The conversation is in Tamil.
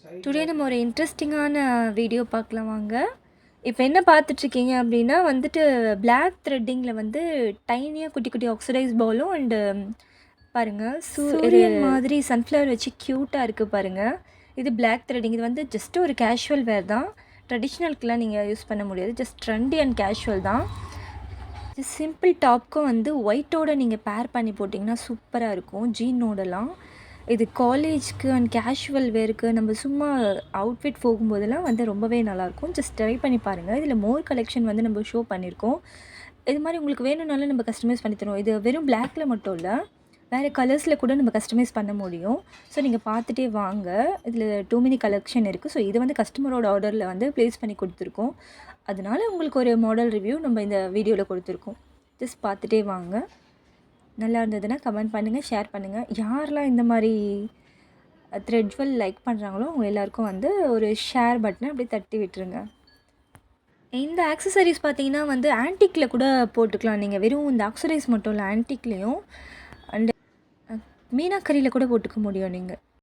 டுடே நம்ம ஒரு இன்ட்ரெஸ்டிங்கான வீடியோ பார்க்கலாம் வாங்க. இப்போ என்ன பார்த்துட்ருக்கீங்க அப்படின்னா வந்துட்டு பிளாக் த்ரெட்டிங்கில் வந்து டைனியாக குட்டி குட்டி ஆக்சிடைஸ் பாலும் அண்டு பாருங்கள் சூரியன் மாதிரி சன்ஃப்ளவர் வச்சு க்யூட்டாக இருக்குது பாருங்கள். இது பிளாக் த்ரெட்டிங். இது வந்து ஜஸ்ட் ஒரு கேஷுவல் வேர் தான். ட்ரெடிஷ்னலுக்குலாம் நீங்கள் யூஸ் பண்ண முடியாது. ஜஸ்ட் ட்ரெண்டி அண்ட் கேஷுவல் தான். சிம்பிள் டாப்க்கும் வந்து ஒயிட்டோட நீங்கள் பேர் பண்ணி போட்டிங்கன்னா சூப்பராக இருக்கும் ஜீனோடலாம். இது காலேஜ்க்கு அண்ட் கேஷுவல் வேருக்கு நம்ம சும்மா அவுட்ஃபிட் போகும்போதெல்லாம் வந்து ரொம்பவே நல்லாயிருக்கும். ஜஸ்ட் ட்ரை பண்ணி பாருங்கள். இதில் மோர் கலெக்ஷன் வந்து நம்ம ஷோ பண்ணியிருக்கோம். இது மாதிரி உங்களுக்கு வேணும்னாலும் நம்ம கஸ்டமைஸ் பண்ணி தருவோம். இது வெறும் பிளாக்ல மட்டும் இல்லை, வேறு கலர்ஸில் கூட நம்ம கஸ்டமைஸ் பண்ண முடியும். ஸோ நீங்கள் பார்த்துட்டே வாங்க. இதில் டூ மெனி கலெக்ஷன் இருக்குது. ஸோ இது வந்து கஸ்டமரோட ஆர்டரில் வந்து ப்ளேஸ் பண்ணி கொடுத்துருக்கோம். அதனால உங்களுக்கு ஒரு மாடல் ரிவ்யூ நம்ம இந்த வீடியோவில் கொடுத்துருக்கோம். ஜஸ்ட் பார்த்துட்டே வாங்க. நல்லா இருந்ததுன்னா கமெண்ட் பண்ணுங்கள், ஷேர் பண்ணுங்கள். யாரெல்லாம் இந்த மாதிரி த்ரெட்வெல் லைக் பண்ணுறாங்களோ அவங்க எல்லாேருக்கும் வந்து ஒரு ஷேர் பட்டனை அப்படியே தட்டி விட்டுருங்க. இந்த ஆக்சசரிஸ் பார்த்தீங்கன்னா வந்து ஆன்டிக்கில் கூட போட்டுக்கலாம். நீங்கள் வெறும் இந்த ஆக்சசரிஸ் மட்டும் இல்லை, ஆன்டிக்லேயும் அண்டு மீனாக்கரியில் கூட போட்டுக்க முடியும் நீங்கள்.